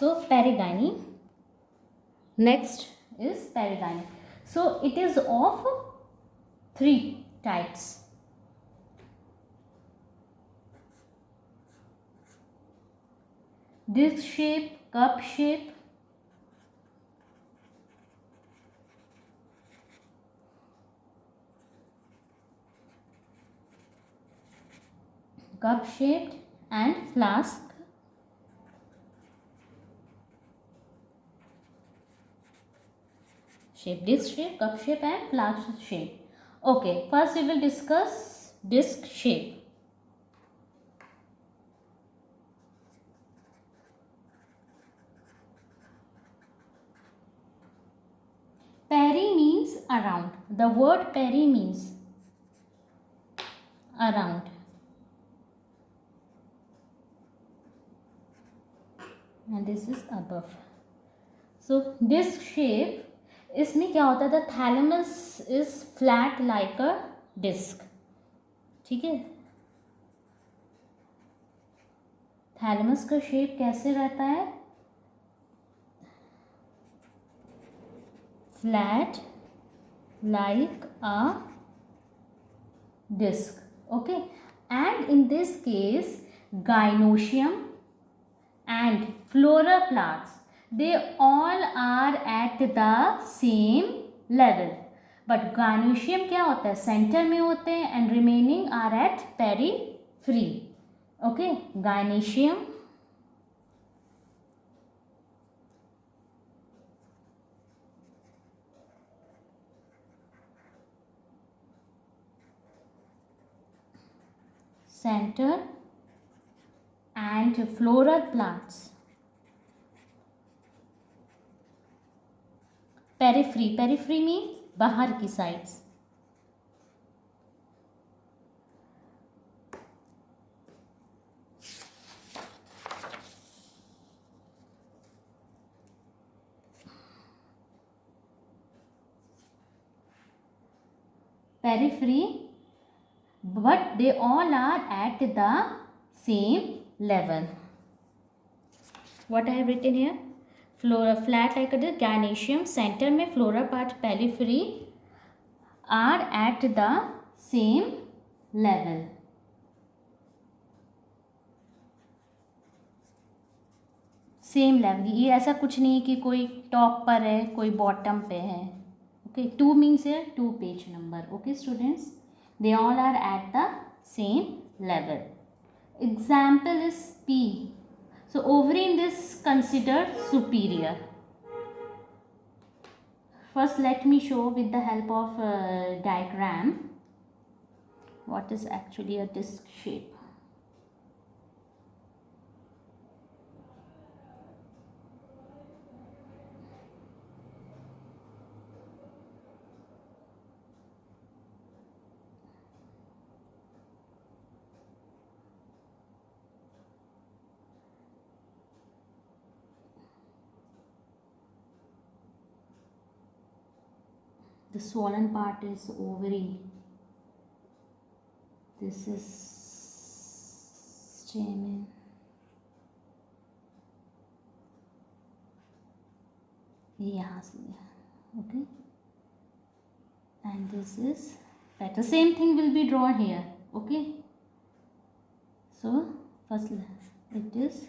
So perigyny. Next is perigyny. So it is of three types. Disc shape, cup shape, cup shaped, and flask shape. Disc shape, cup shape, and flask shape. Okay, first we will discuss disc shape. Peri means around. The word peri means around. And this is above. So disc shape, इसमें क्या होता है, the thalamus is flat like a disc. ठीक है, thalamus का shape कैसे रहता है, flat like a disc. Okay, and in this case gynoecium and fluoroplasts, they all are at the same level, but gynoecium क्या होता है, सेंटर में होते हैं, and remaining are at periphery. Okay, gynoecium center and fluoroplasts periphery. Periphery means बाहर की sides. Periphery, but they all are at the same level. What I have written here, flora flat like a gynoecium, center में fluoropart, periphery are at the same level. Same level. ये ऐसा कुछ नहीं है कि कोई टॉप पर है कोई बॉटम पे है. ओके, 2 मीन्स है 2 page number. Okay students, they all are at the same level. Example is P. So ovary in this considered superior. First let me show with the help of diagram what is actually a disc shape. The swollen part is ovary. This is stamen. यहाँ से, okay, and this is petal. Same thing will be drawn here. Okay, so first it is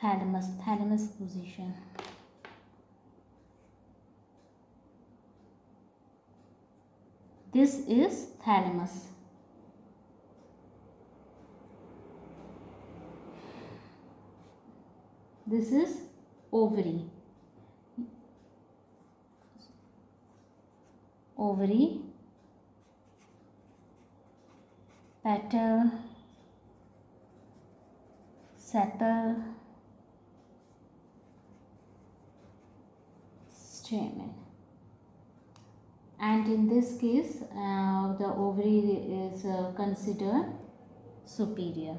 thalamus position. This is thalamus. This is ovary. Ovary, petal, sepal, stamen. And in this case the ovary is considered superior.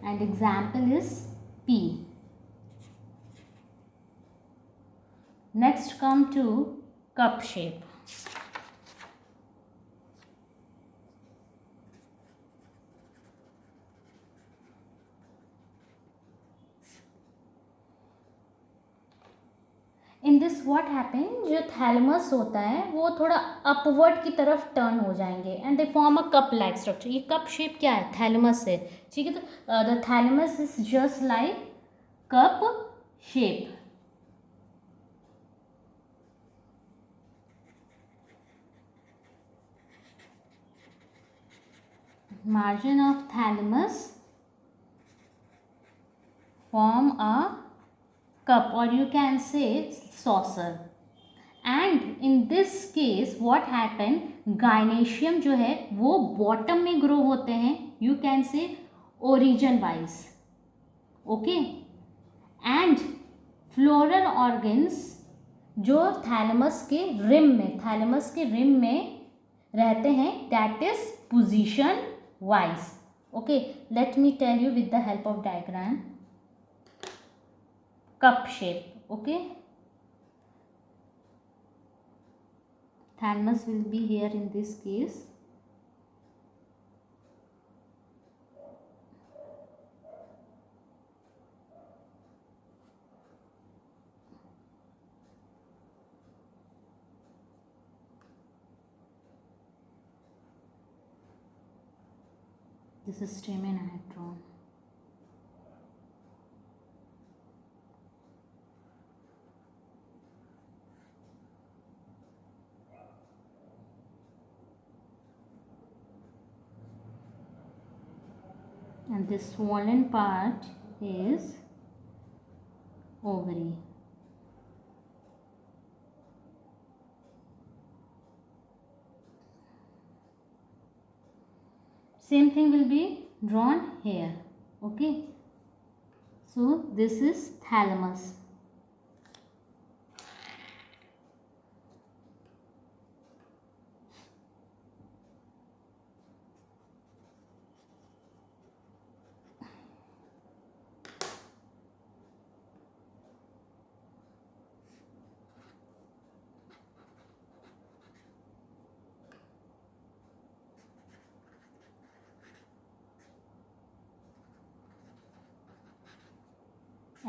And example is P. Next come to cup shape. In this what happen, जो thalamus होता है वो थोड़ा upward की तरफ turn हो जाएंगे and they form a cup like structure. ये कप शेप क्या है? थैलेमस से. ठीक है, तो the thalamus is just like cup shape. Margin of thalamus form a cup or you can say saucer. And in this case what happen, gynoecium जो है वो bottom में grow होते हैं, you can say origin wise. Okay, and floral organs जो thalamus के rim में रहते हैं, that is position wise. Okay, let me tell you with the help of diagram. Cup shape. Okay, thalamus will be here in this case. This is stamen I have drawn. And this swollen part is ovary. Same thing will be drawn here. Okay, so this is thalamus.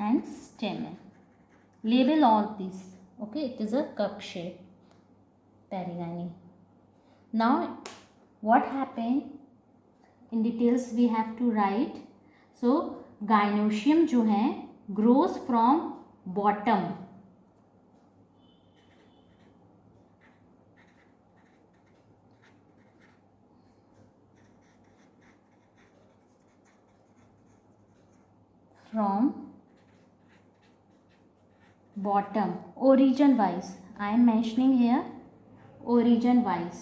And stamen. Label all these. Okay, it is a cup shape perigyny. Now what happened in details we have to write. So gynoecium जो है grows from bottom. From bottom, origin wise. I am mentioning here origin wise.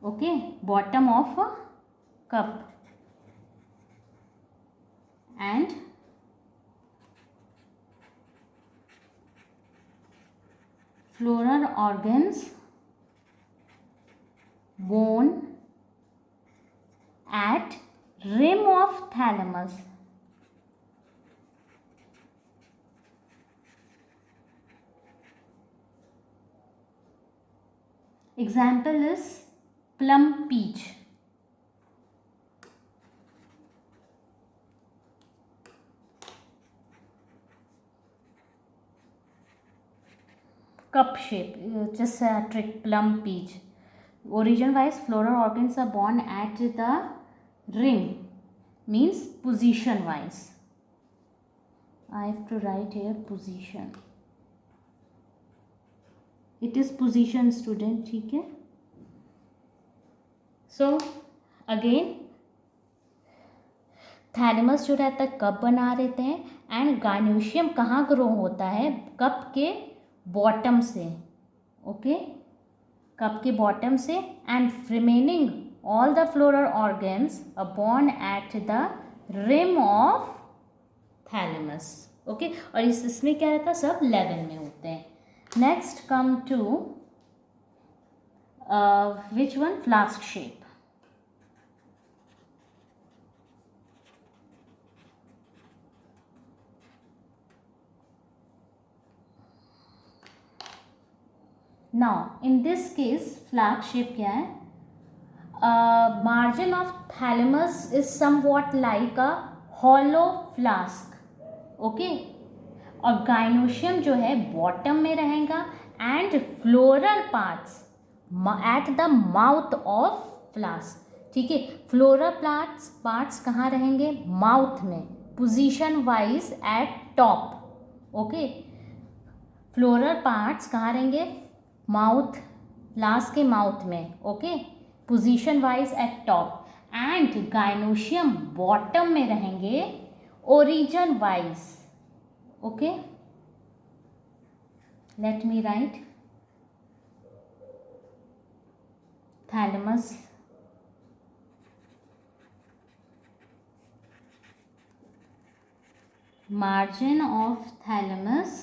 Okay, bottom of a cup. And floral organs, bone at rim of thalamus. Example is plum peach. Cup shape, just a trick, plum peach. Origin wise, floral organs are born at the rim, means position wise. I have to write here position. It is position student. ठीक है. So again thalamus जो रहता है cup बना रहते हैं and gynoecium कहाँ grow होता है? कप के बॉटम से. ओके, कप के बॉटम से and remaining all the floral organs are borne at the rim of thalamus. Okay, और इसमें क्या रहता है? सब लेवल में होते हैं. Next come to which one? Flask shape. Now in this case flask shape क्या है, margin of thalamus is somewhat like a hollow flask. Okay, और गाइनोशियम जो है बॉटम में रहेगा and floral parts at the mouth of flask. ठीक है, floral parts कहाँ रहेंगे, माउथ में, position wise eight top. Okay, floral parts कहाँ रहेंगे, माउथ, फ्लास्क के माउथ में. Okay, position wise eight top, and gynoecium bottom में रहेंगे origin wise. Okay, let me write thalamus, margin of thalamus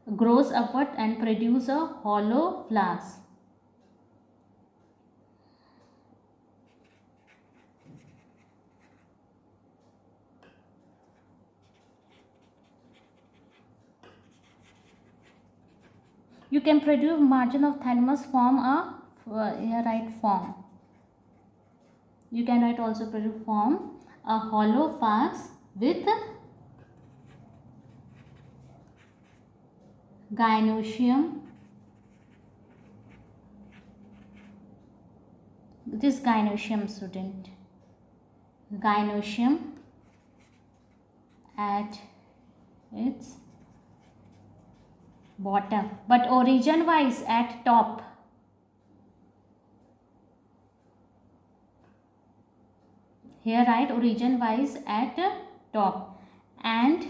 grows upward and produce a hollow flask. You can produce margin of thalamus form a here write form. You can write also produce form a hollow flask with gynoecium. This gynoecium, student, gynoecium at its bottom, but origin wise at top. Here write origin wise at top, and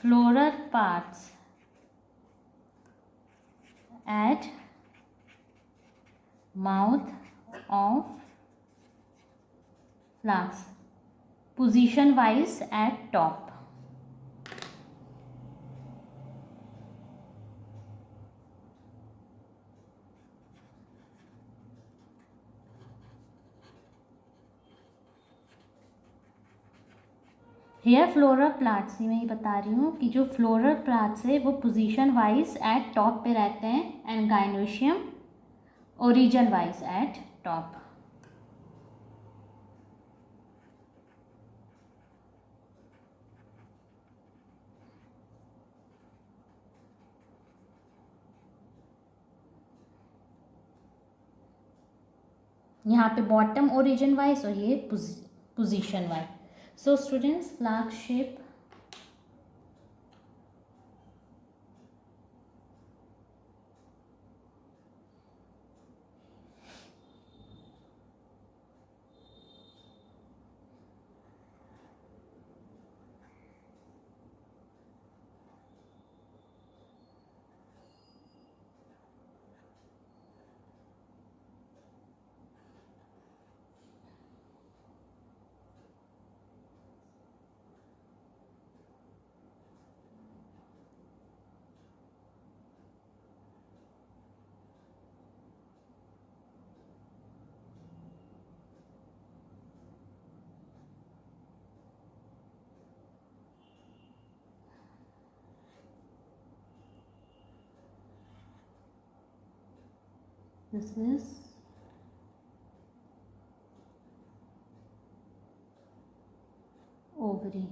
floral parts at mouth of flask, position wise at top. Here floral plants, मैं ये बता रही हूँ कि जो floral plants है वो position wise eight top पे रहते हैं, and gynoecium origin wise eight top. यहाँ पे बॉटम ओरिजिन वाइज और ये position wise. So students, flag shape this is ovary.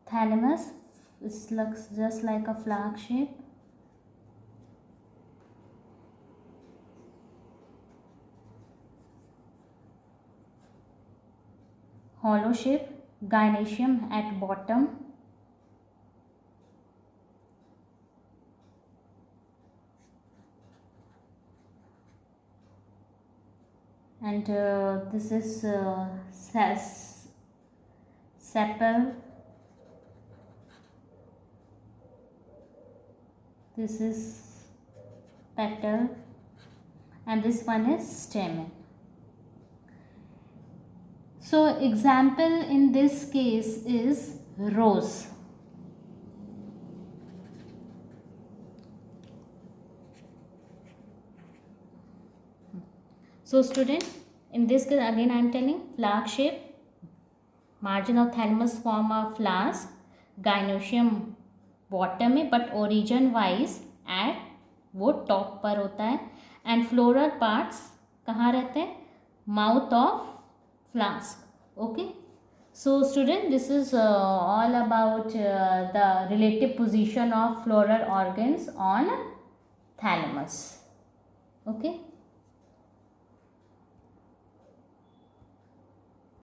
Thalamus, it looks just like a flag shape. Hollow shape, gynoecium at bottom. And this is sepal. This is petal, and this one is stamen. So example in this case is rose. So student, in this case again I am telling flag shape, margin of thalamus form a flask, gynoecium bottom में but origin wise eight वो top पर होता है, and floral parts कहाँ रहते हैं, mouth of flask. Okay, so student, this is all about the relative position of floral organs on thalamus. Okay.